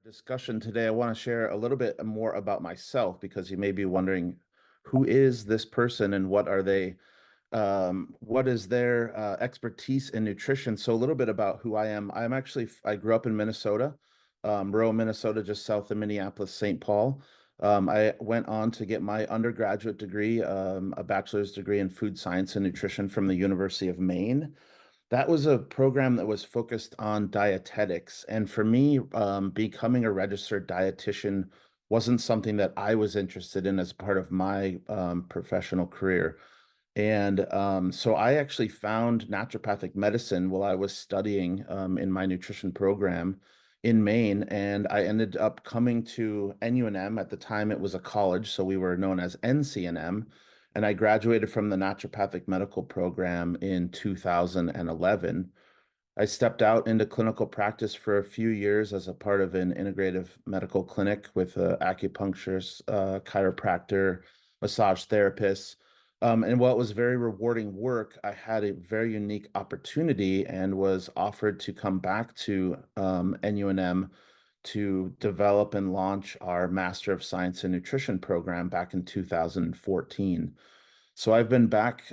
Discussion today, I want to share a little bit more about myself because you may be wondering who is this person and what is their expertise in nutrition. So a little bit about who I am. I grew up in Minnesota, rural Minnesota, just south of Minneapolis, St. Paul. I went on to get my undergraduate degree, a bachelor's degree in food science and nutrition from the University of Maine. That was a program that was focused on dietetics. And for me, becoming a registered dietitian wasn't something that I was interested in as part of my professional career. And so I actually found naturopathic medicine while I was studying in my nutrition program in Maine. And I ended up coming to NUNM. At the time, it was a college, so we were known as NCNM. And I graduated from the naturopathic medical program in 2011. I stepped out into clinical practice for a few years as a part of an integrative medical clinic with acupuncturist, chiropractor, massage therapist. And while it was very rewarding work, I had a very unique opportunity and was offered to come back to NUNM to develop and launch our Master of Science in Nutrition program back in 2014. So I've been back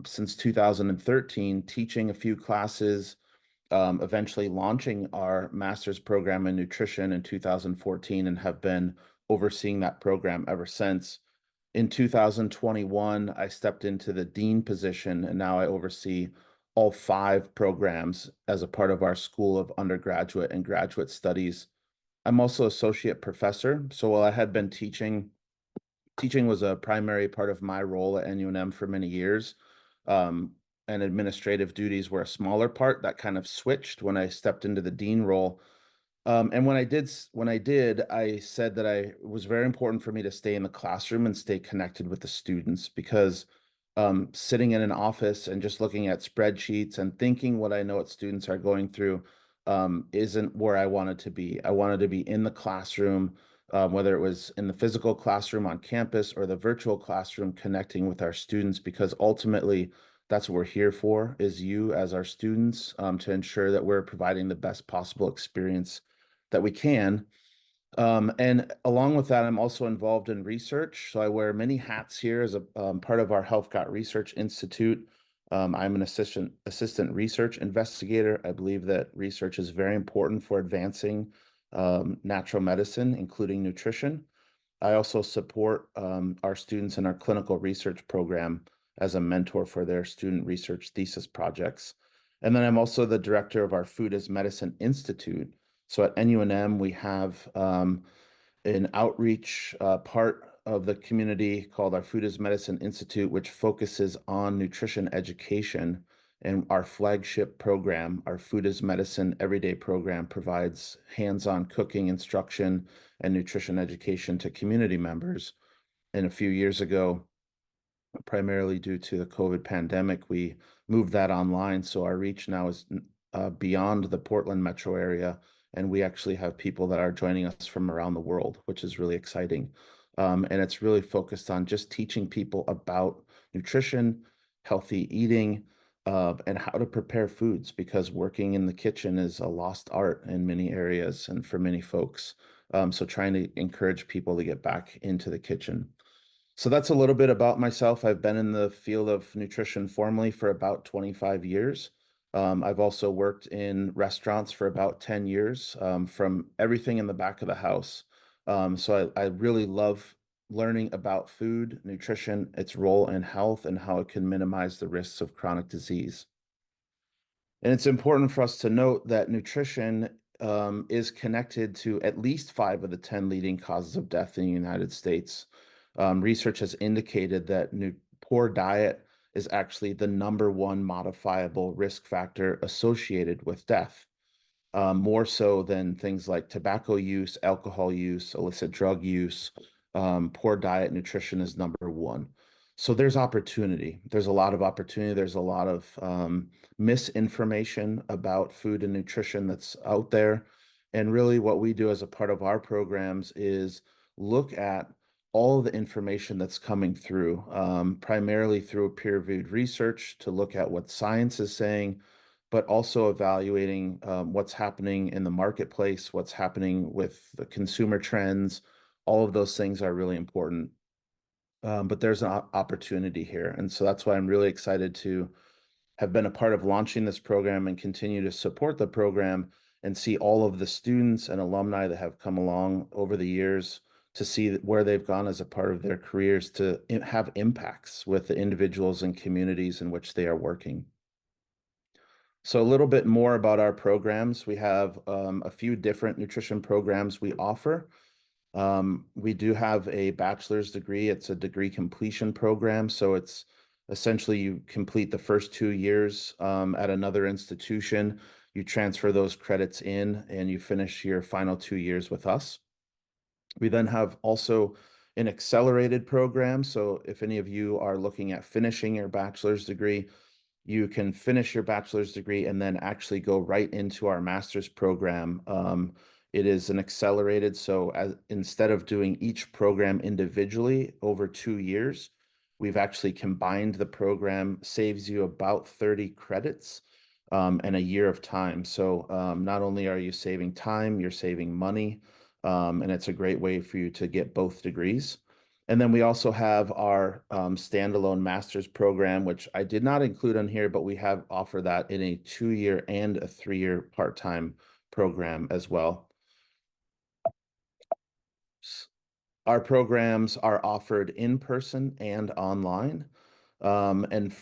since 2013, teaching a few classes, eventually launching our master's program in nutrition in 2014, and have been overseeing that program ever since. In 2021, I stepped into the dean position, and now I oversee all five programs as a part of our School of Undergraduate and Graduate Studies. I'm also associate professor. So while I had been teaching was a primary part of my role at NUNM for many years. And administrative duties were a smaller part that kind of switched when I stepped into the dean role. And when I did, I said that it was very important for me to stay in the classroom and stay connected with the students because sitting in an office and just looking at spreadsheets and thinking what students are going through isn't where I wanted to be. I wanted to be in the classroom, whether it was in the physical classroom on campus or the virtual classroom, connecting with our students, because ultimately that's what we're here for, is you as our students, to ensure that we're providing the best possible experience that we can. And along with that, I'm also involved in research. So I wear many hats here as a part of our Health Got Research Institute. I'm an assistant research investigator. I believe that research is very important for advancing natural medicine, including nutrition. I also support our students in our clinical research program as a mentor for their student research thesis projects. And then I'm also the director of our Food as Medicine Institute. So at NUNM, we have an outreach part of the community called our Food as Medicine Institute, which focuses on nutrition education. And our flagship program, our Food as Medicine Everyday program, provides hands-on cooking instruction and nutrition education to community members. And a few years ago, primarily due to the COVID pandemic, we moved that online. So our reach now is beyond the Portland metro area, and we actually have people that are joining us from around the world, which is really exciting. And it's really focused on just teaching people about nutrition, healthy eating, and how to prepare foods, because working in the kitchen is a lost art in many areas and for many folks. So trying to encourage people to get back into the kitchen. So that's a little bit about myself. I've been in the field of nutrition formally for about 25 years. I've also worked in restaurants for about 10 years, from everything in the back of the house. So I really love learning about food, nutrition, its role in health, and how it can minimize the risks of chronic disease. And it's important for us to note that nutrition is connected to at least five of the 10 leading causes of death in the United States. Research has indicated that poor diet is actually the number one modifiable risk factor associated with death, more so than things like tobacco use, alcohol use, illicit drug use. Poor diet nutrition is number one. So there's opportunity. There's a lot of opportunity. There's a lot of misinformation about food and nutrition that's out there. And really, what we do as a part of our programs is look at all of the information that's coming through, primarily through peer-reviewed research, to look at what science is saying, but also evaluating what's happening in the marketplace, what's happening with the consumer trends. All of those things are really important. But there's an opportunity here. And so that's why I'm really excited to have been a part of launching this program and continue to support the program and see all of the students and alumni that have come along over the years to see where they've gone as a part of their careers to have impacts with the individuals and communities in which they are working. So a little bit more about our programs. We have a few different nutrition programs we offer. We do have a bachelor's degree. It's a degree completion program. So it's essentially you complete the first 2 years at another institution, you transfer those credits in, and you finish your final 2 years with us. We then have also an accelerated program. So if any of you are looking at finishing your bachelor's degree, you can finish your bachelor's degree and then actually go right into our master's program. It is an accelerated, so instead of doing each program individually over 2 years, we've actually combined the program, saves you about 30 credits and a year of time. So not only are you saving time, you're saving money, and it's a great way for you to get both degrees. And then we also have our standalone master's program, which I did not include on here, but we have offer that in a 2-year and a 3-year part-time program as well. Our programs are offered in person and online. And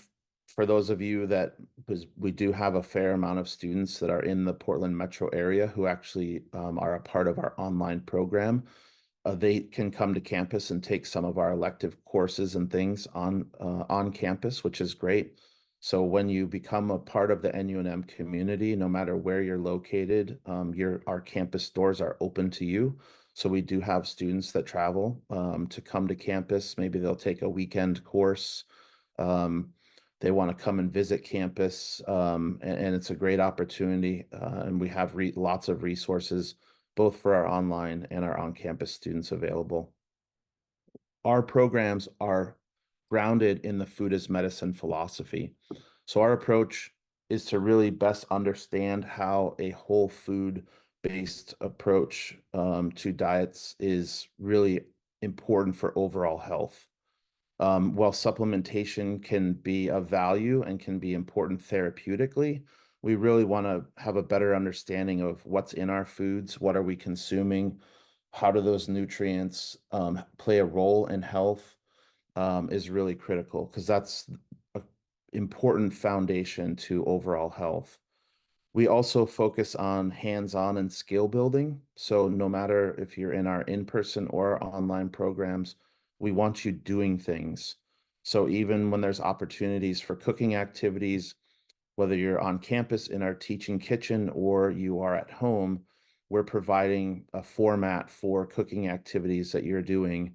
for those of you that, because we do have a fair amount of students that are in the Portland metro area who actually are a part of our online program. They can come to campus and take some of our elective courses and things on campus, which is great. So when you become a part of the NUNM community, no matter where you're located, our campus doors are open to you. So we do have students that travel to come to campus. Maybe they'll take a weekend course. They want to come and visit campus, and it's a great opportunity. And we have lots of resources both for our online and our on-campus students available. Our programs are grounded in the food as medicine philosophy. So our approach is to really best understand how a whole food-based approach to diets is really important for overall health. While supplementation can be of value and can be important therapeutically, we really want to have a better understanding of what's in our foods, what are we consuming, how do those nutrients play a role in health is really critical because that's an important foundation to overall health. We also focus on hands-on and skill building. So no matter if you're in our in-person or online programs, we want you doing things. So even when there's opportunities for cooking activities, whether you're on campus in our teaching kitchen or you are at home, we're providing a format for cooking activities that you're doing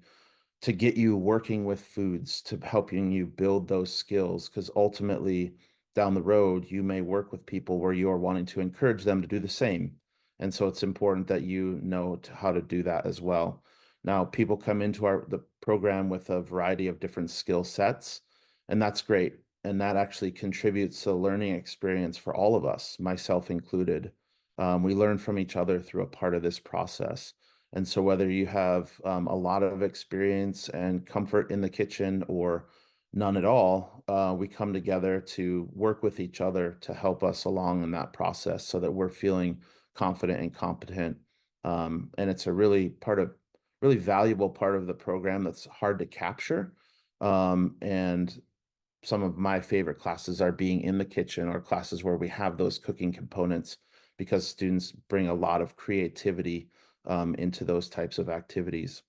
to get you working with foods, to helping you build those skills, because ultimately down the road you may work with people where you are wanting to encourage them to do the same. And so it's important that you know how to do that as well. Now, people come into the program with a variety of different skill sets, and that's great. And that actually contributes to the learning experience for all of us, myself included. We learn from each other through a part of this process. And so whether you have a lot of experience and comfort in the kitchen or none at all, we come together to work with each other to help us along in that process so that we're feeling confident and competent. And it's a really valuable part of the program that's hard to capture. And some of my favorite classes are being in the kitchen or classes where we have those cooking components because students bring a lot of creativity into those types of activities.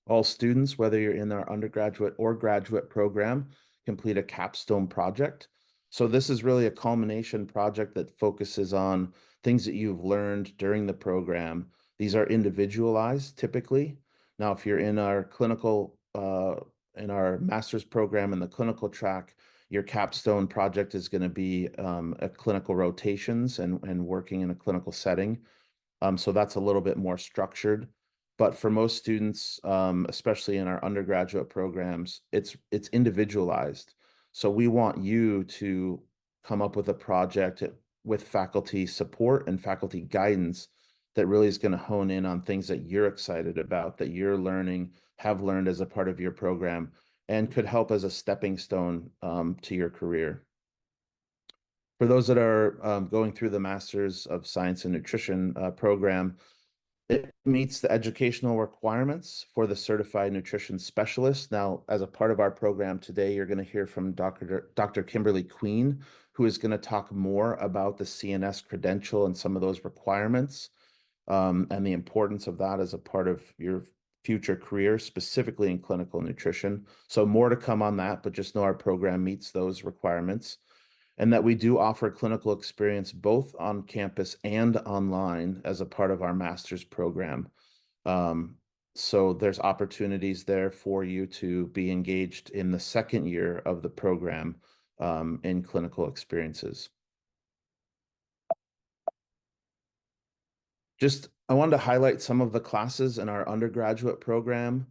All students, whether you're in our undergraduate or graduate program, complete a capstone project. So this is really a culmination project that focuses on things that you've learned during the program. These are individualized typically. Now, if you're in our in our master's program in the clinical track, your capstone project is going to be a clinical rotations and working in a clinical setting. So that's a little bit more structured. But for most students, especially in our undergraduate programs, it's individualized. So we want you to come up with a project with faculty support and faculty guidance that really is going to hone in on things that you're excited about, that you're learning, have learned as a part of your program, and could help as a stepping stone to your career. For those that are going through the Masters of Science in Nutrition program, it meets the educational requirements for the certified nutrition specialist. Now, as a part of our program today, you're going to hear from Dr. Kimberly Queen, who is going to talk more about the CNS credential and some of those requirements, and the importance of that as a part of your future career, specifically in clinical nutrition. So more to come on that, but just know our program meets those requirements, and that we do offer clinical experience both on campus and online as a part of our master's program. So there's opportunities there for you to be engaged in the second year of the program in clinical experiences. I wanted to highlight some of the classes in our undergraduate program.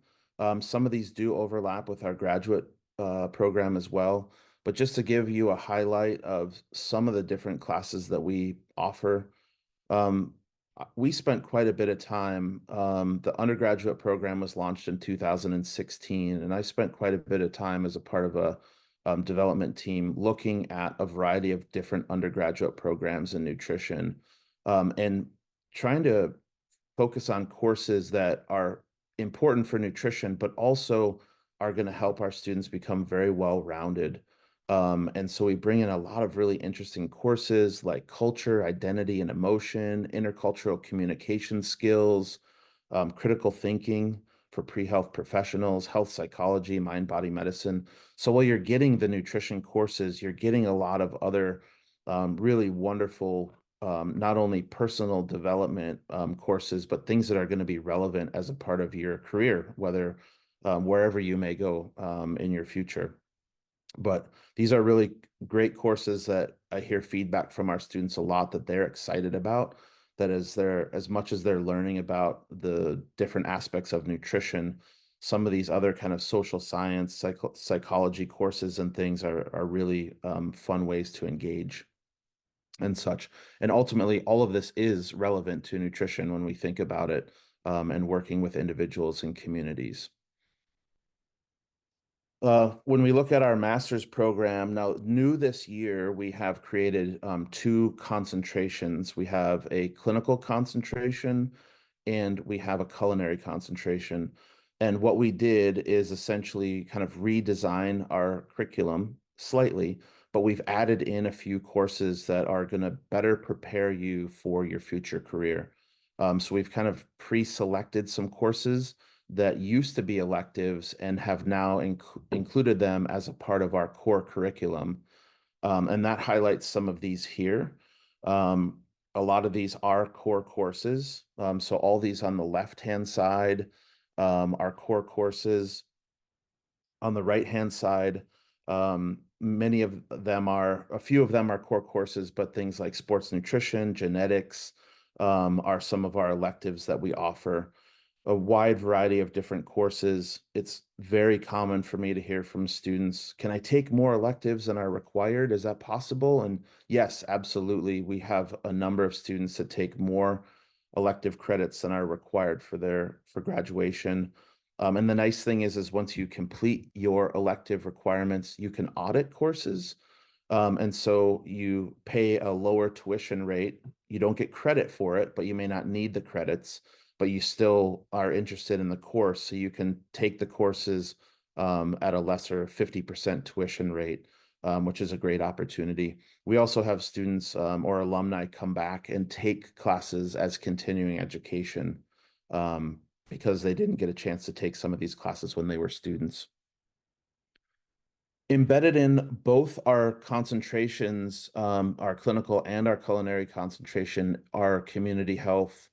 Some of these do overlap with our graduate program as well. But just to give you a highlight of some of the different classes that we offer, we spent quite a bit of time. The undergraduate program was launched in 2016, and I spent quite a bit of time as a part of a development team looking at a variety of different undergraduate programs in nutrition, and trying to focus on courses that are important for nutrition, but also are going to help our students become very well-rounded. And so we bring in a lot of really interesting courses like culture, identity and emotion, intercultural communication skills, critical thinking for pre-health professionals, health psychology, mind-body medicine. So while you're getting the nutrition courses, you're getting a lot of other really wonderful not only personal development courses, but things that are going to be relevant as a part of your career, whether wherever you may go in your future. But these are really great courses that I hear feedback from our students a lot that they're excited about, that as much as they're learning about the different aspects of nutrition, some of these other kind of social science, psychology courses and things are really fun ways to engage and such. And ultimately, all of this is relevant to nutrition when we think about it, and working with individuals and communities. When we look at our master's program, now new this year, we have created two concentrations. We have a clinical concentration and we have a culinary concentration. And what we did is essentially kind of redesign our curriculum slightly, but we've added in a few courses that are going to better prepare you for your future career. So we've kind of pre-selected some courses that used to be electives and have now included them as a part of our core curriculum. And that highlights some of these here. A lot of these are core courses. So all these on the left-hand side are core courses. On the right-hand side, many of them a few of them are core courses, but things like sports nutrition, genetics are some of our electives that we offer. A wide variety of different courses. It's very common for me to hear from students, can I take more electives than are required? Is that possible? And yes, absolutely. We have a number of students that take more elective credits than are required for graduation. And the nice thing is once you complete your elective requirements, you can audit courses. And so you pay a lower tuition rate. You don't get credit for it, but you may not need the credits, but you still are interested in the course. So you can take the courses at a lesser 50% tuition rate, which is a great opportunity. We also have students or alumni come back and take classes as continuing education because they didn't get a chance to take some of these classes when they were students. Embedded in both our concentrations, our clinical and our culinary concentration, are community health,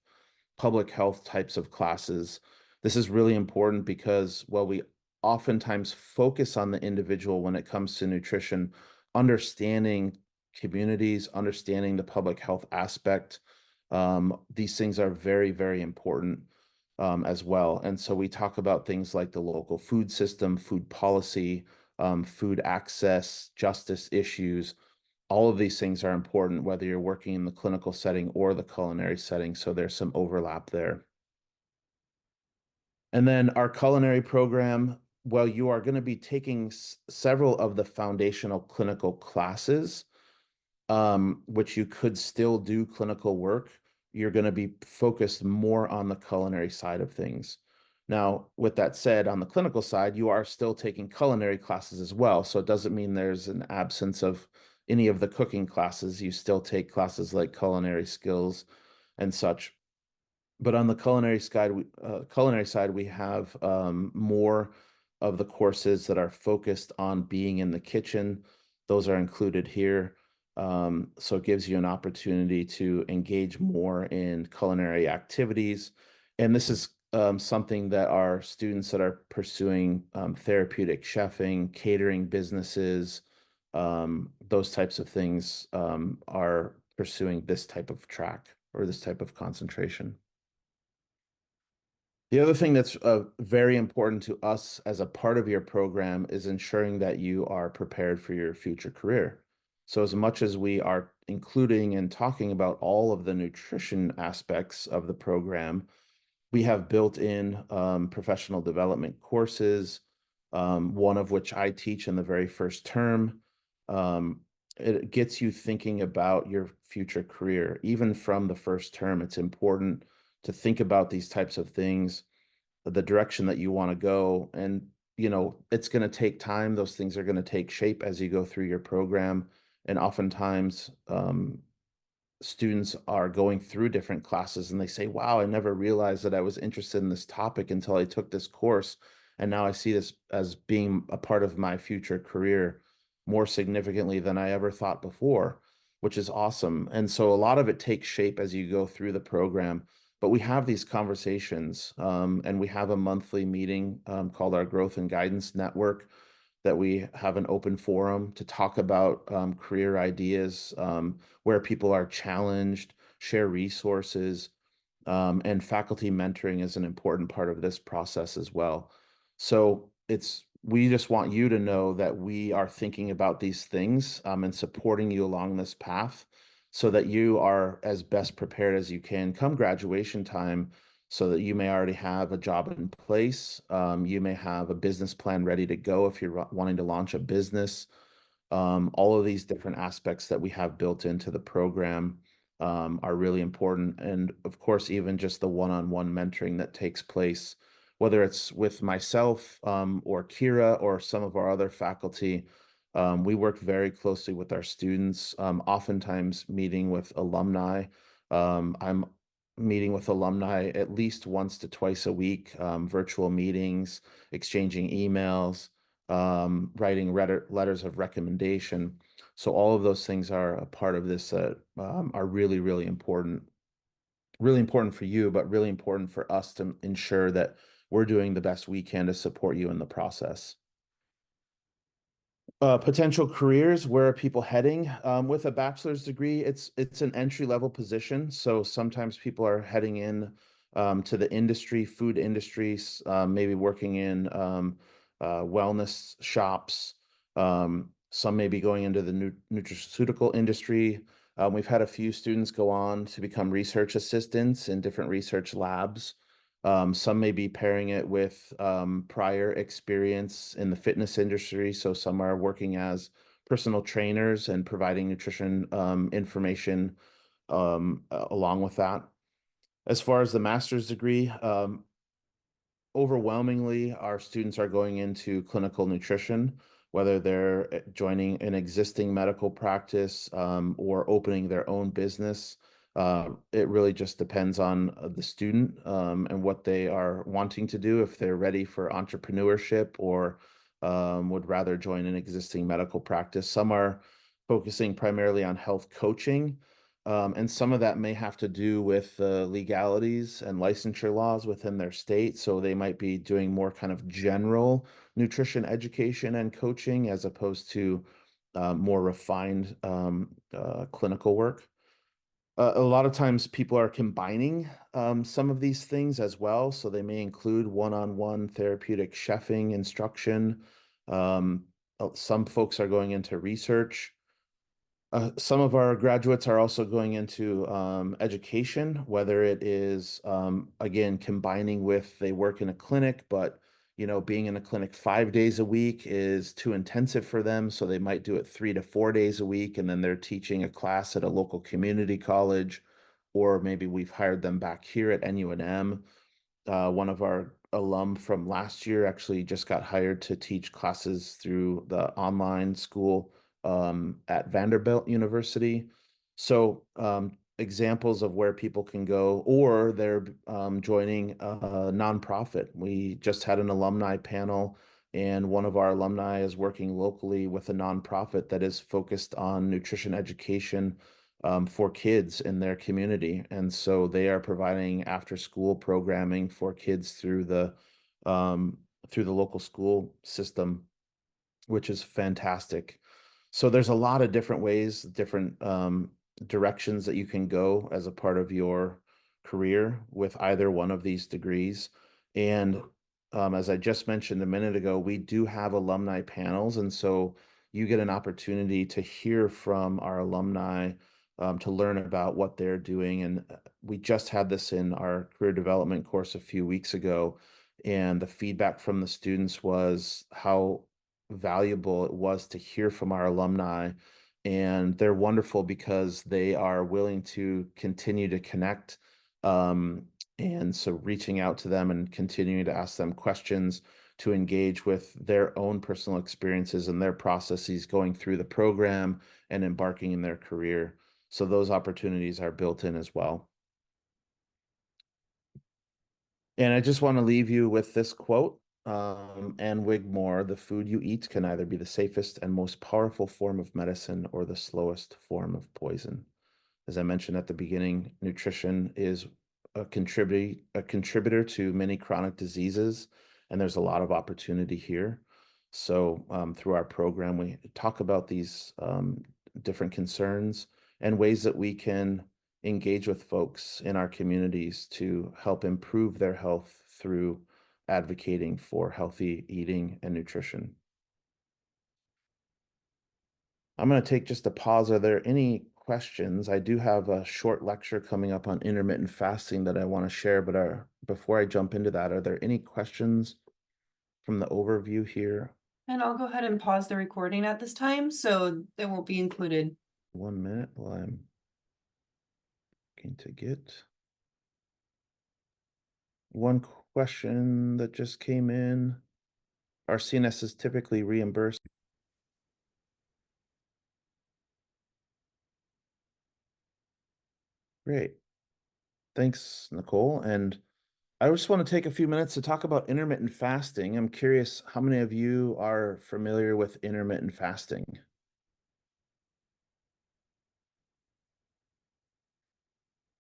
public health types of classes. This is really important because while we oftentimes focus on the individual when it comes to nutrition, understanding communities, understanding the public health aspect, these things are very, very important as well. And so we talk about things like the local food system, food policy, food access, justice issues, all of these things are important, whether you're working in the clinical setting or the culinary setting. So there's some overlap there. And then our culinary program, well, you are going to be taking several of the foundational clinical classes, which you could still do clinical work. You're going to be focused more on the culinary side of things. Now, with that said, on the clinical side, you are still taking culinary classes as well. So it doesn't mean there's an absence of any of the cooking classes. You still take classes like culinary skills and such. But on the culinary side, we have more of the courses that are focused on being in the kitchen. Those are included here. So it gives you an opportunity to engage more in culinary activities. And this is something that our students that are pursuing therapeutic chefing, catering businesses, those types of things are pursuing this type of track or this type of concentration. The other thing that's very important to us as a part of your program is ensuring that you are prepared for your future career. So as much as we are including and talking about all of the nutrition aspects of the program, we have built in professional development courses, one of which I teach in the very first term. Um, it gets you thinking about your future career. Even from the first term, it's important to think about these types of things, the direction that you want to go. And, it's going to take time. Those things are going to take shape as you go through your program. And oftentimes, students are going through different classes and they say, wow, I never realized that I was interested in this topic until I took this course. And now I see this as being a part of my future career more significantly than I ever thought before, which is awesome. And so a lot of it takes shape as you go through the program. But we have these conversations, and we have a monthly meeting called our Growth and Guidance Network, that we have an open forum to talk about career ideas, where people are challenged, share resources, and faculty mentoring is an important part of this process as well. So we just want you to know that we are thinking about these things and supporting you along this path so that you are as best prepared as you can come graduation time, so that you may already have a job in place. You may have a business plan ready to go if you're wanting to launch a business. All of these different aspects that we have built into the program are really important. And of course, even just the one-on-one mentoring that takes place, whether it's with myself or Kira or some of our other faculty, we work very closely with our students, oftentimes meeting with alumni. I'm meeting with alumni at least once to twice a week, virtual meetings, exchanging emails, writing letters of recommendation. So all of those things are a part of this that are really, really important for you, but really important for us to ensure that we're doing the best we can to support you in the process. Potential careers, where are people heading? With a bachelor's degree, it's an entry level position. So sometimes people are heading in to the industry, food industries, maybe working in wellness shops. Some may be going into the nutraceutical industry. We've had a few students go on to become research assistants in different research labs. Some may be pairing it with prior experience in the fitness industry. So some are working as personal trainers and providing nutrition information along with that. As far as the master's degree, overwhelmingly, our students are going into clinical nutrition, whether they're joining an existing medical practice or opening their own business. It really just depends on the student and what they are wanting to do, if they're ready for entrepreneurship or would rather join an existing medical practice. Some are focusing primarily on health coaching. And some of that may have to do with the legalities and licensure laws within their state. So they might be doing more kind of general nutrition education and coaching as opposed to more refined clinical work. A lot of times people are combining some of these things as well. So they may include one-on-one therapeutic chefing instruction. Some folks are going into research. Some of our graduates are also going into education, whether it is again combining with they work in a clinic, but being in a clinic 5 days a week is too intensive for them, so they might do it 3 to 4 days a week, and then they're teaching a class at a local community college, or maybe we've hired them back here at NUNM. One of our alum from last year actually just got hired to teach classes through the online school at Vanderbilt University. So examples of where people can go, or they're joining a nonprofit. We just had an alumni panel, and one of our alumni is working locally with a nonprofit that is focused on nutrition education for kids in their community. And so they are providing after school programming for kids um, through the local school system, which is fantastic. So there's a lot of different ways, different directions that you can go as a part of your career with either one of these degrees. And as I just mentioned a minute ago, we do have alumni panels. And so you get an opportunity to hear from our alumni to learn about what they're doing. And we just had this in our career development course a few weeks ago. And the feedback from the students was how valuable it was to hear from our alumni. And they're wonderful because they are willing to continue to connect. Um, and so reaching out to them and continuing to ask them questions to engage with their own personal experiences and their processes going through the program and embarking in their career. So those opportunities are built in as well. And I just want to leave you with this quote, and Wigmore, the food you eat can either be the safest and most powerful form of medicine or the slowest form of poison. As I mentioned at the beginning, nutrition is a contributor to many chronic diseases, and there's a lot of opportunity here. So through our program, we talk about these different concerns and ways that we can engage with folks in our communities to help improve their health through advocating for healthy eating and nutrition. I'm going to take just a pause. Are there any questions? I do have a short lecture coming up on intermittent fasting that I want to share, but before I jump into that, are there any questions from the overview here? And I'll go ahead and pause the recording at this time, so it won't be included. 1 minute while I'm going to get one question that just came in. Our CNS is typically reimbursed. Great. Thanks, Nicole. And I just want to take a few minutes to talk about intermittent fasting. I'm curious how many of you are familiar with intermittent fasting?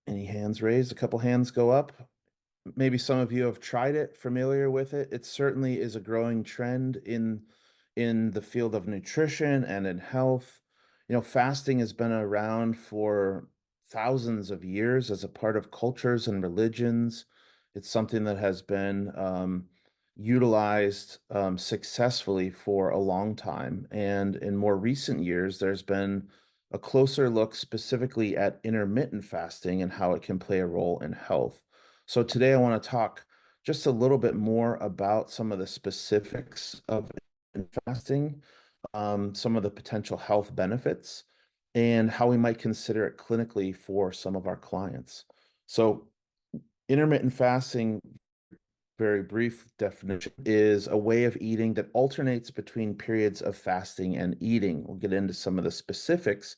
Any hands raised? A couple hands go up. Maybe some of you have tried it, familiar with it. It certainly is a growing trend in the field of nutrition and in health. Fasting has been around for thousands of years as a part of cultures and religions. It's something that has been utilized successfully for a long time. And in more recent years, there's been a closer look specifically at intermittent fasting and how it can play a role in health. So today I want to talk just a little bit more about some of the specifics of fasting, some of the potential health benefits, and how we might consider it clinically for some of our clients. So intermittent fasting, very brief definition, is a way of eating that alternates between periods of fasting and eating. We'll get into some of the specifics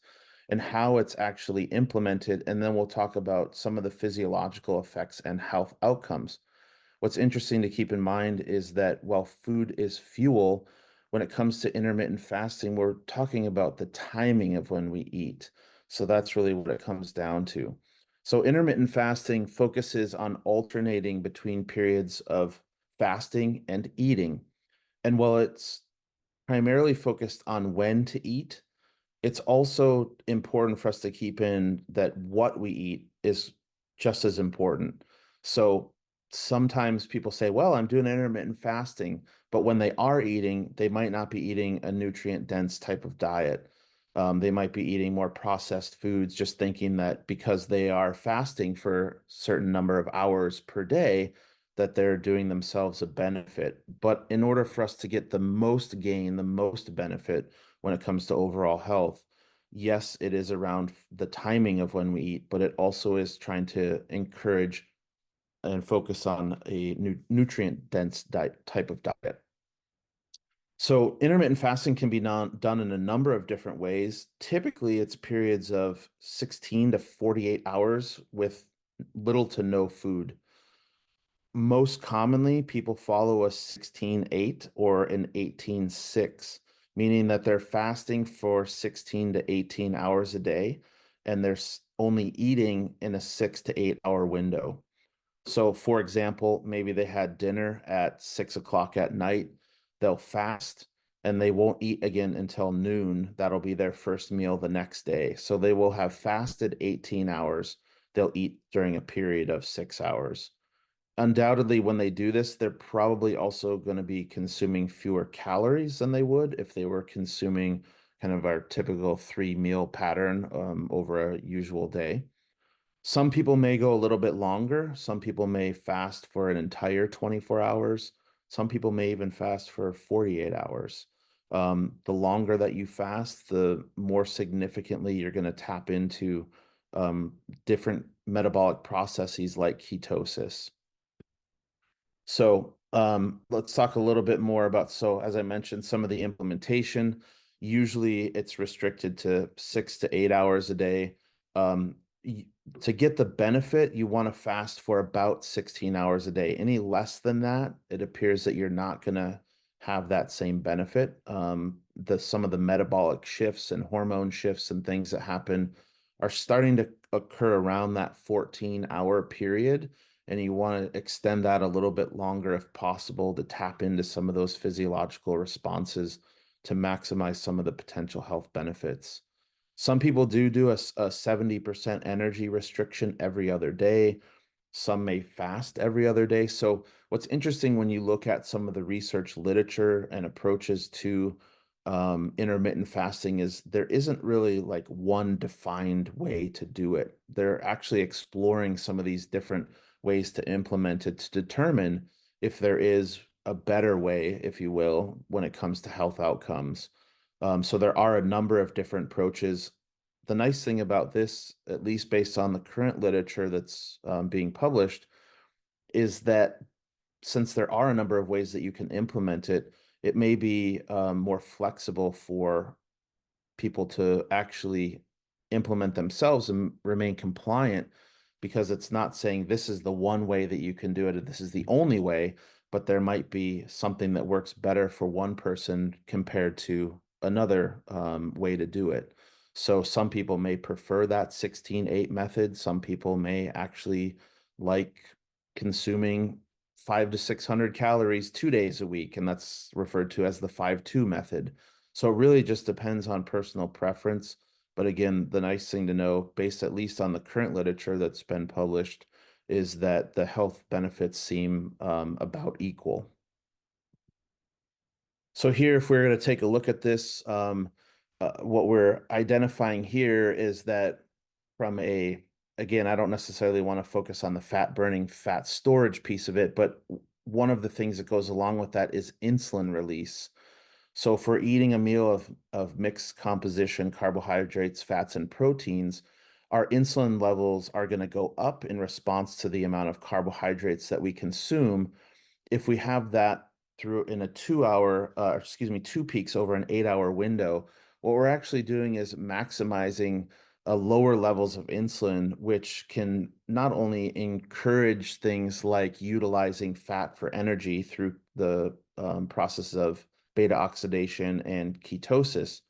and how it's actually implemented, and then we'll talk about some of the physiological effects and health outcomes. What's interesting to keep in mind is that while food is fuel, when it comes to intermittent fasting, we're talking about the timing of when we eat. So that's really what it comes down to. So intermittent fasting focuses on alternating between periods of fasting and eating. And while it's primarily focused on when to eat, it's also important for us to keep in that what we eat is just as important. So sometimes people say, well, I'm doing intermittent fasting, but when they are eating, they might not be eating a nutrient dense type of diet. They might be eating more processed foods, just thinking that because they are fasting for a certain number of hours per day, that they're doing themselves a benefit. But in order for us to get the most gain, the most benefit when it comes to overall health, yes, it is around the timing of when we eat, but it also is trying to encourage and focus on a nutrient dense diet type of diet. So intermittent fasting can be done in a number of different ways. Typically, it's periods of 16 to 48 hours with little to no food. Most commonly, people follow a 16-8 or an 18-6, meaning that they're fasting for 16 to 18 hours a day, and they're only eating in a 6 to 8 hour window. So, for example, maybe they had dinner at 6 o'clock at night. They'll fast and they won't eat again until noon. That'll be their first meal the next day. So they will have fasted 18 hours. They'll eat during a period of 6 hours. Undoubtedly, when they do this, they're probably also going to be consuming fewer calories than they would if they were consuming kind of our typical 3 meal pattern over a usual day. Some people may go a little bit longer. Some people may fast for an entire 24 hours. Some people may even fast for 48 hours. The longer that you fast, the more significantly you're going to tap into different metabolic processes like ketosis. So let's talk a little bit more about, so as I mentioned, some of the implementation. Usually it's restricted to 6 to 8 hours a day. Um, to get the benefit, you want to fast for about 16 hours a day. Any less than that, it appears that you're not going to have that same benefit. Some of the metabolic shifts and hormone shifts and things that happen are starting to occur around that 14-hour period, and you want to extend that a little bit longer if possible to tap into some of those physiological responses to maximize some of the potential health benefits. Some people do a 70% energy restriction every other day. Some may fast every other day. So what's interesting when you look at some of the research literature and approaches to intermittent fasting is there isn't really like one defined way to do it. They're actually exploring some of these different ways to implement it to determine if there is a better way, if you will, when it comes to health outcomes. So there are a number of different approaches. The nice thing about this, at least based on the current literature that's being published, is that since there are a number of ways that you can implement it, it may be more flexible for people to actually implement themselves and remain compliant, because it's not saying this is the one way that you can do it, and this is the only way, but there might be something that works better for one person compared to another way to do it. So some people may prefer that 16-8 method. Some people may actually like consuming 500 to 600 calories 2 days a week, and that's referred to as the 5-2 method. So it really just depends on personal preference. But again, the nice thing to know, based at least on the current literature that's been published, is that the health benefits seem about equal. So here, if we're going to take a look at this, what we're identifying here is that from again, I don't necessarily want to focus on the fat burning, fat storage piece of it, but one of the things that goes along with that is insulin release. So if we're eating a meal of mixed composition, carbohydrates, fats, and proteins, our insulin levels are going to go up in response to the amount of carbohydrates that we consume. If we have that through in a 2 hour, excuse me, two peaks over an 8 hour window, what we're actually doing is maximizing lower levels of insulin, which can not only encourage things like utilizing fat for energy through the process of beta oxidation and ketosis,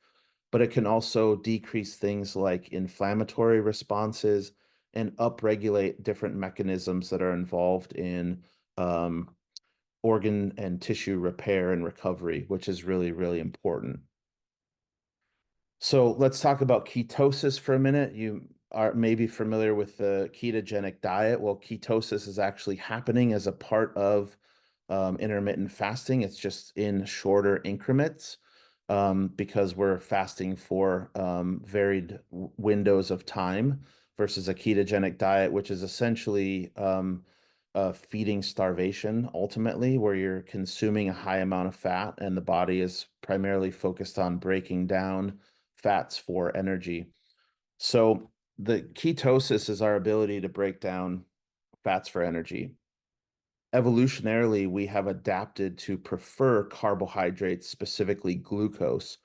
but it can also decrease things like inflammatory responses and upregulate different mechanisms that are involved in organ and tissue repair and recovery, which is really, really important. So let's talk about ketosis for a minute. You are maybe familiar with the ketogenic diet. Well, ketosis is actually happening as a part of intermittent fasting. It's just in shorter increments. because we're fasting for varied windows of time versus a ketogenic diet, which is essentially feeding starvation ultimately, where you're consuming a high amount of fat and the body is primarily focused on breaking down fats for energy. So the ketosis is our ability to break down fats for energy. Evolutionarily, we have adapted to prefer carbohydrates, specifically glucose,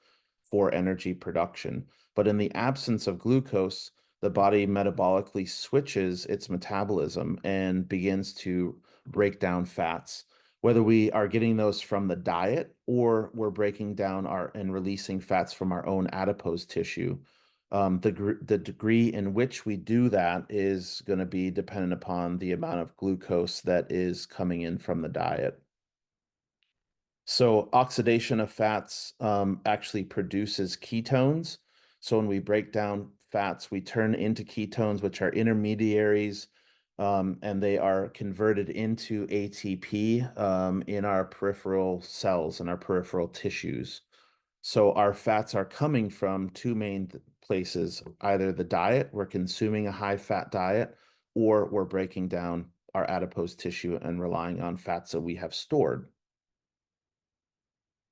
for energy production. But in the absence of glucose, the body metabolically switches its metabolism and begins to break down fats. Whether we are getting those from the diet or we're breaking down our and releasing fats from our own adipose tissue, the degree in which we do that is going to be dependent upon the amount of glucose that is coming in from the diet. So oxidation of fats actually produces ketones. So when we break down fats, we turn into ketones, which are intermediaries, and they are converted into ATP in our peripheral cells and our peripheral tissues. So our fats are coming from two main places, either the diet, we're consuming a high fat diet, or we're breaking down our adipose tissue and relying on fats that we have stored.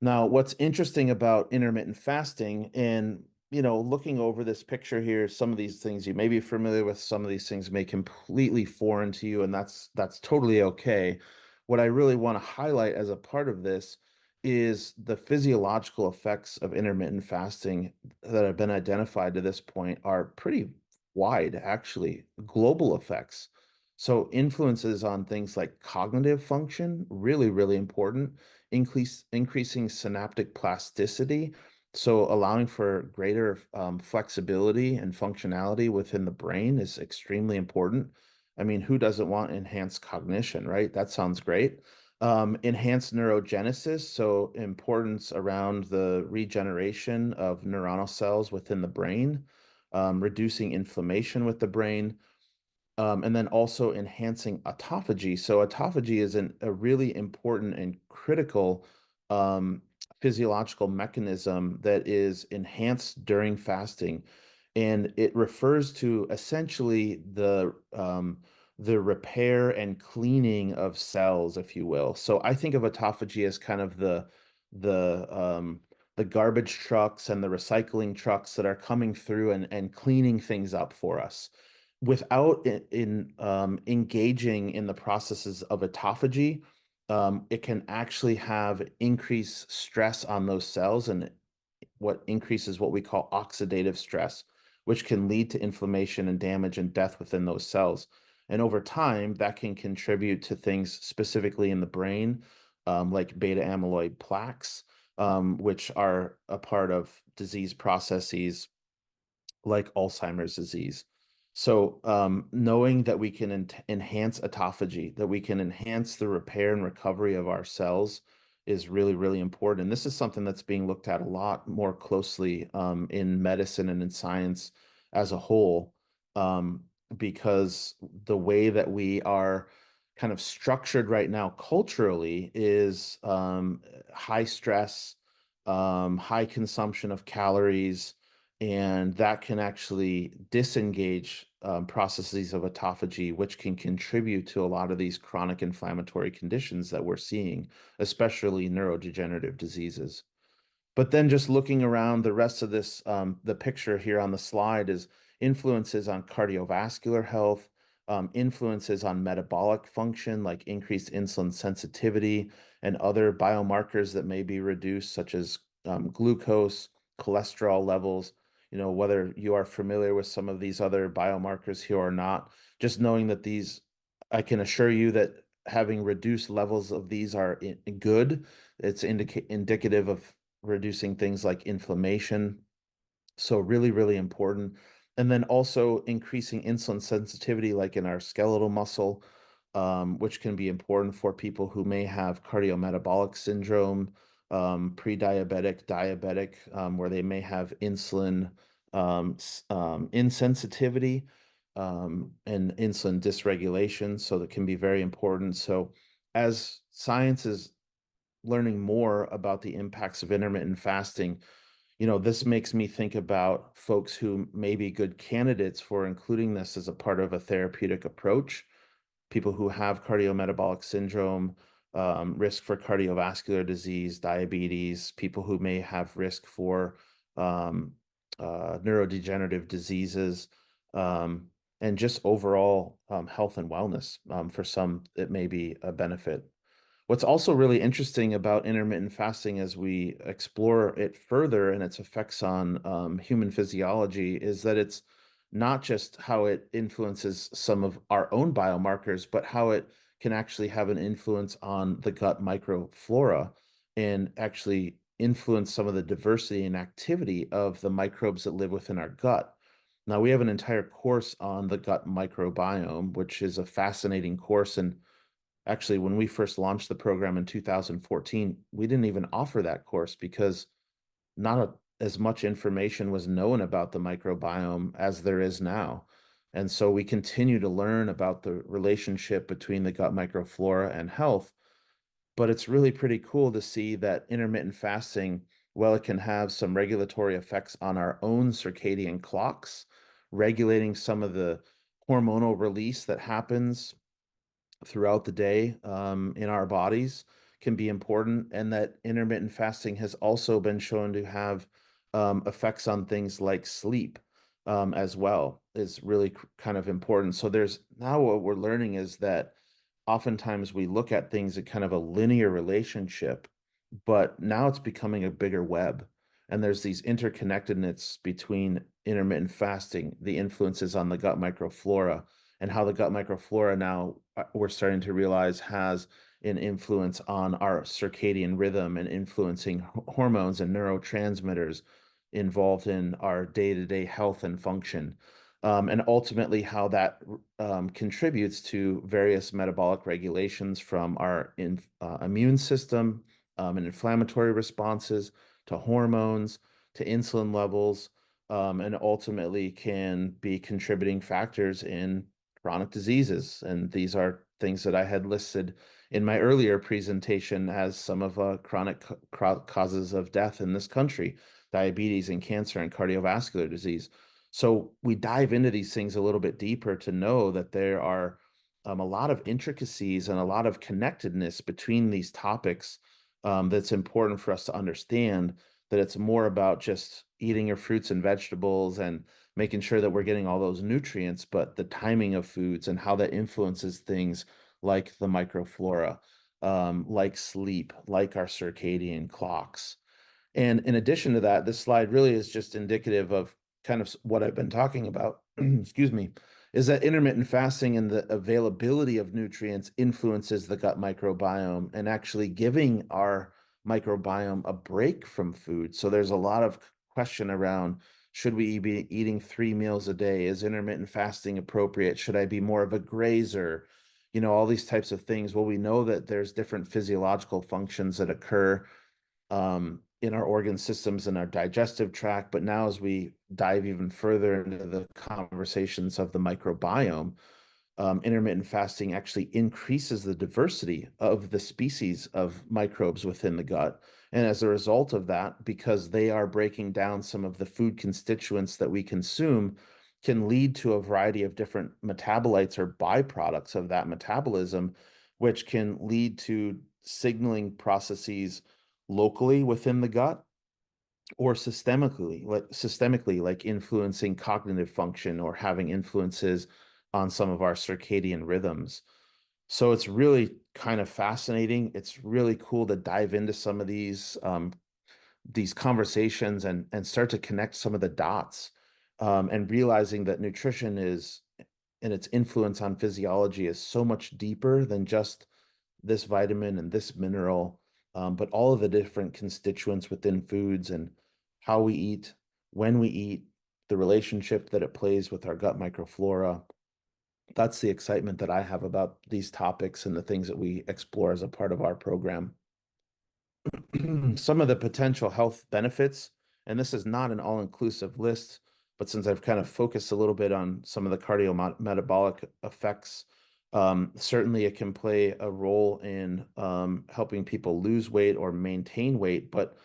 Now, what's interesting about intermittent fasting and, looking over this picture here, some of these things you may be familiar with, some of these things may completely foreign to you, and that's totally okay. What I really want to highlight as a part of this is the physiological effects of intermittent fasting that have been identified to this point are pretty wide, actually, global effects. So influences on things like cognitive function, really, really important increasing synaptic plasticity, so allowing for greater flexibility and functionality within the brain is extremely important. I mean, who doesn't want enhanced cognition, right? That sounds great. Enhanced neurogenesis, so importance around the regeneration of neuronal cells within the brain, reducing inflammation with the brain, and then also enhancing autophagy. So autophagy is a really important and critical um, physiological mechanism that is enhanced during fasting, and it refers to essentially the repair and cleaning of cells, if you will. So I think of autophagy as kind of the the garbage trucks and the recycling trucks that are coming through and cleaning things up for us without engaging in the processes of autophagy, it can actually have increased stress on those cells and what increases what we call oxidative stress, which can lead to inflammation and damage and death within those cells. And over time, that can contribute to things specifically in the brain, like beta amyloid plaques, which are a part of disease processes like Alzheimer's disease. So, knowing that we can enhance autophagy, that we can enhance the repair and recovery of our cells is really, really important. And this is something that's being looked at a lot more closely in medicine and in science as a whole, because the way that we are kind of structured right now culturally is high stress, high consumption of calories, and that can actually disengage processes of autophagy, which can contribute to a lot of these chronic inflammatory conditions that we're seeing, especially neurodegenerative diseases. But then just looking around the rest of this, the picture here on the slide is influences on cardiovascular health, influences on metabolic function, like increased insulin sensitivity and other biomarkers that may be reduced, such as glucose, cholesterol levels. Whether you are familiar with some of these other biomarkers here or not, just knowing that these, I can assure you that having reduced levels of these are good. It's indicative of reducing things like inflammation. So really, really important. And then also increasing insulin sensitivity, like in our skeletal muscle, which can be important for people who may have cardiometabolic syndrome, pre-diabetic, diabetic, where they may have insulin insensitivity and insulin dysregulation. So that can be very important. So as science is learning more about the impacts of intermittent fasting, this makes me think about folks who may be good candidates for including this as a part of a therapeutic approach. People who have cardiometabolic syndrome, risk for cardiovascular disease, diabetes, people who may have risk for um, neurodegenerative diseases, um, and just overall health and wellness. For some, it may be a benefit. What's also really interesting about intermittent fasting as we explore it further and its effects on human physiology is that it's not just how it influences some of our own biomarkers, but how it can actually have an influence on the gut microflora and actually influence some of the diversity and activity of the microbes that live within our gut. Now, we have an entire course on the gut microbiome, which is a fascinating course. And actually, when we first launched the program in 2014, we didn't even offer that course because as much information was known about the microbiome as there is now. And so we continue to learn about the relationship between the gut microflora and health. But it's really pretty cool to see that intermittent fasting, well, it can have some regulatory effects on our own circadian clocks, regulating some of the hormonal release that happens throughout the day in our bodies can be important, and that intermittent fasting has also been shown to have effects on things like sleep as well, is really kind of important. So there's now what we're learning is that oftentimes we look at things at kind of a linear relationship, but now it's becoming a bigger web. And there's these interconnectedness between intermittent fasting, the influences on the gut microflora, and how the gut microflora now we're starting to realize has an influence on our circadian rhythm and influencing hormones and neurotransmitters involved in our day-to-day health and function. And ultimately, how that contributes to various metabolic regulations from our immune system and inflammatory responses to hormones to insulin levels, and ultimately can be contributing factors in chronic diseases. And these are things that I had listed in my earlier presentation as some of chronic causes of death in this country: diabetes and cancer and cardiovascular disease. So we dive into these things a little bit deeper to know that there are a lot of intricacies and a lot of connectedness between these topics, that's important for us to understand, that it's more about just eating your fruits and vegetables and making sure that we're getting all those nutrients, but the timing of foods and how that influences things like the microflora, like sleep, like our circadian clocks. And in addition to that, this slide really is just indicative of kind of what I've been talking about, excuse me, is that intermittent fasting and the availability of nutrients influences the gut microbiome and actually giving our microbiome a break from food. So there's a lot of question around, should we be eating 3 meals a day? Is intermittent fasting appropriate? Should I be more of a grazer? All these types of things. Well, we know that there's different physiological functions that occur in our organ systems and our digestive tract. But now, as we dive even further into the conversations of the microbiome, intermittent fasting actually increases the diversity of the species of microbes within the gut. And as a result of that, because they are breaking down some of the food constituents that we consume, can lead to a variety of different metabolites or byproducts of that metabolism, which can lead to signaling processes locally within the gut or systemically, like influencing cognitive function or having influences on some of our circadian rhythms. So it's really kind of fascinating. It's really cool to dive into some of these conversations and start to connect some of the dots, and realizing that nutrition is and its influence on physiology is so much deeper than just this vitamin and this mineral, but all of the different constituents within foods and how we eat, when we eat, the relationship that it plays with our gut microflora. That's the excitement that I have about these topics and the things that we explore as a part of our program. Some of the potential health benefits, and this is not an all-inclusive list, but since I've kind of focused a little bit on some of the cardiometabolic effects, Certainly it can play a role in helping people lose weight or maintain weight, but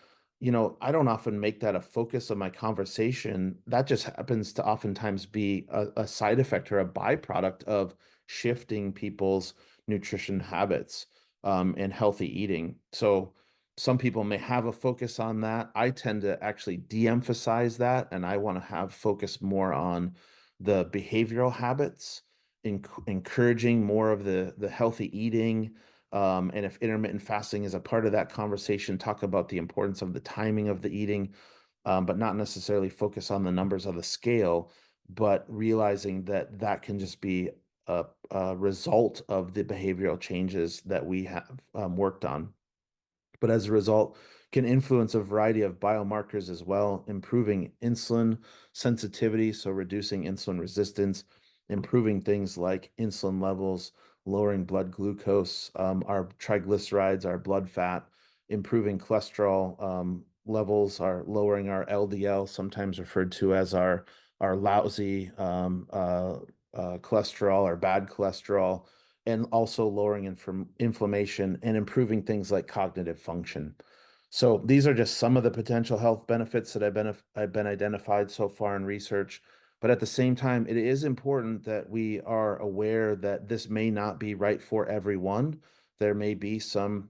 I don't often make that a focus of my conversation. That just happens to oftentimes be a side effect or a byproduct of shifting people's nutrition habits and healthy eating. So some people may have a focus on that. I tend to actually de-emphasize that, and I want to have focus more on the behavioral habits, encouraging more of the healthy eating. And if intermittent fasting is a part of that conversation, talk about the importance of the timing of the eating, but not necessarily focus on the numbers of the scale, but realizing that that can just be a result of the behavioral changes that we have worked on, but as a result can influence a variety of biomarkers as well, improving insulin sensitivity, so reducing insulin resistance, improving things like insulin levels, lowering blood glucose, our triglycerides, our blood fat, improving cholesterol levels, are lowering our LDL, sometimes referred to as our lousy cholesterol or bad cholesterol, and also lowering inflammation and improving things like cognitive function. So these are just some of the potential health benefits that I've been identified so far in research. But at the same time, it is important that we are aware that this may not be right for everyone. There may be some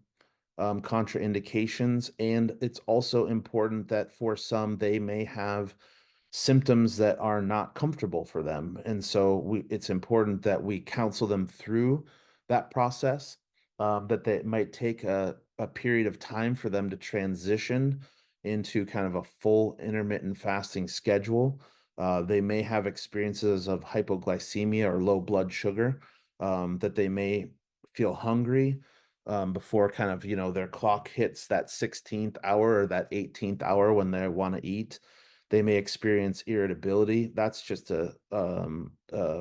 contraindications, and it's also important that for some, they may have symptoms that are not comfortable for them. And so it's important that we counsel them through that process, that they might take a period of time for them to transition into kind of a full intermittent fasting schedule. They may have experiences of hypoglycemia or low blood sugar, that they may feel hungry before kind of, their clock hits that 16th hour or that 18th hour when they want to eat. They may experience irritability. That's just a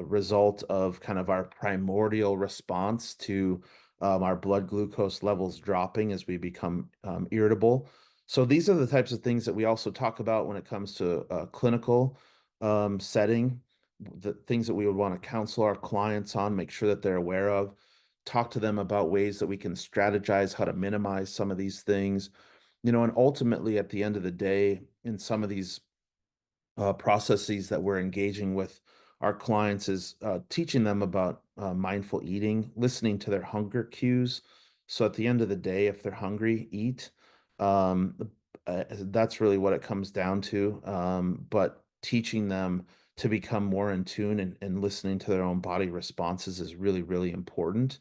result of kind of our primordial response to our blood glucose levels dropping as we become irritable. So these are the types of things that we also talk about when it comes to a clinical setting, the things that we would want to counsel our clients on, make sure that they're aware of, talk to them about ways that we can strategize how to minimize some of these things. And ultimately at the end of the day, in some of these processes that we're engaging with our clients is teaching them about mindful eating, listening to their hunger cues. So at the end of the day, if they're hungry, eat. Um, that's really what it comes down to. But teaching them to become more in tune and listening to their own body responses is really, really important,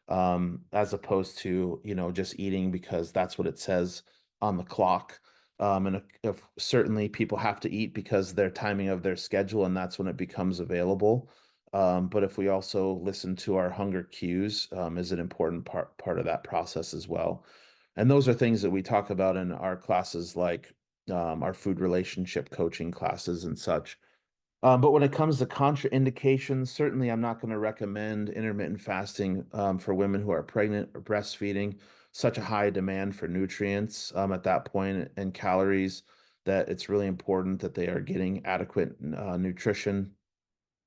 as opposed to, just eating because that's what it says on the clock. And if certainly people have to eat because their timing of their schedule, and that's when it becomes available. But if we also listen to our hunger cues, is an important part of that process as well. And those are things that we talk about in our classes, like our food relationship coaching classes and such. But when it comes to contraindications, certainly I'm not going to recommend intermittent fasting for women who are pregnant or breastfeeding. Such a high demand for nutrients at that point and calories, that it's really important that they are getting adequate nutrition.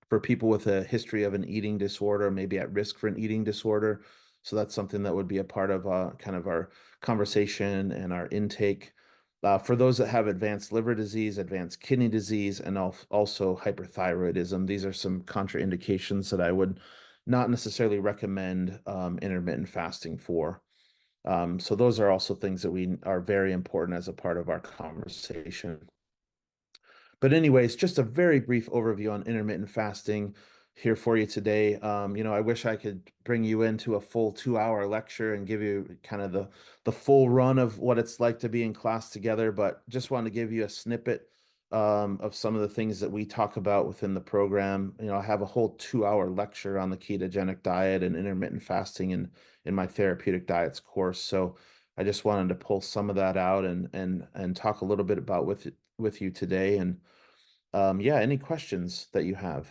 For people with a history of an eating disorder, maybe at risk for an eating disorder. So that's something that would be a part of kind of our conversation and our intake. For those that have advanced liver disease, advanced kidney disease, and also hyperthyroidism, these are some contraindications that I would not necessarily recommend intermittent fasting for. So those are also things that we are very important as a part of our conversation. But anyways, just a very brief overview on intermittent fasting here for you today. I wish I could bring you into a full 2-hour lecture and give you kind of the full run of what it's like to be in class together, but just want to give you a snippet of some of the things that we talk about within the program. I have a whole 2-hour lecture on the ketogenic diet and intermittent fasting in my therapeutic diets course. So I just wanted to pull some of that out and talk a little bit about with you today. And yeah, any questions that you have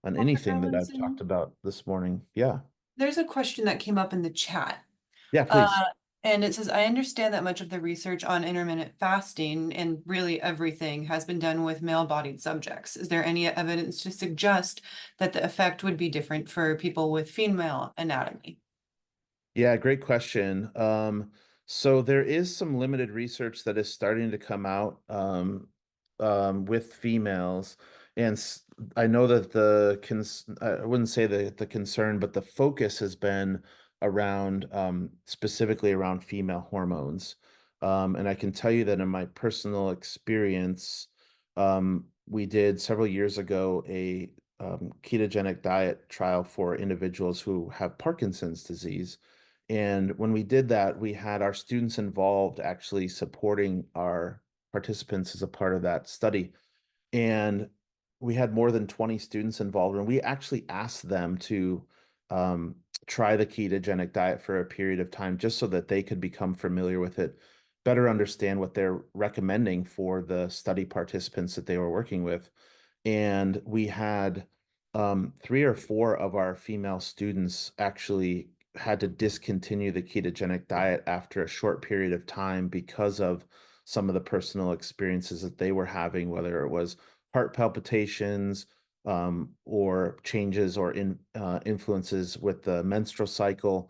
on Dr. anything that I've talked Erlandsen, about this morning? Yeah. there's a question that came up in the chat. Yeah, Uh, please. And it says, I understand that much of the research on intermittent fasting and really everything has been done with male-bodied subjects. Is there any evidence to suggest that the effect would be different for people with female anatomy? Yeah, great question. So there is some limited research that is starting to come out with females, and I know that I wouldn't say the concern, but the focus has been around specifically around female hormones. And I can tell you that in my personal experience, we did several years ago a ketogenic diet trial for individuals who have Parkinson's disease. And when we did that, we had our students involved actually supporting our participants as a part of that study. And we had more than 20 students involved, and we actually asked them to um, try the ketogenic diet for a period of time just so that they could become familiar with it, better understand what they're recommending for the study participants that they were working with. And we had three or four of our female students actually had to discontinue the ketogenic diet after a short period of time because of some of the personal experiences that they were having, whether it was heart palpitations, or changes or influences with the menstrual cycle.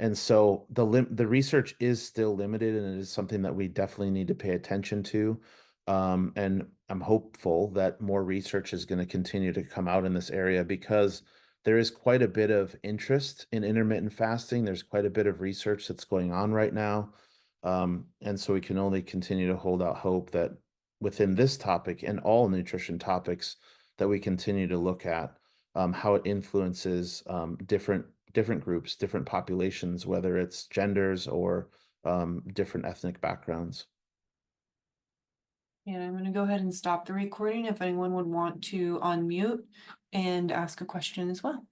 And so the research is still limited, and it is something that we definitely need to pay attention to. And I'm hopeful that more research is going to continue to come out in this area because there is quite a bit of interest in intermittent fasting. There's quite a bit of research that's going on right now. And so we can only continue to hold out hope that within this topic and all nutrition topics that we continue to look at how it influences different groups, different populations, whether it's genders or different ethnic backgrounds. And I'm going to go ahead and stop the recording if anyone would want to unmute and ask a question as well.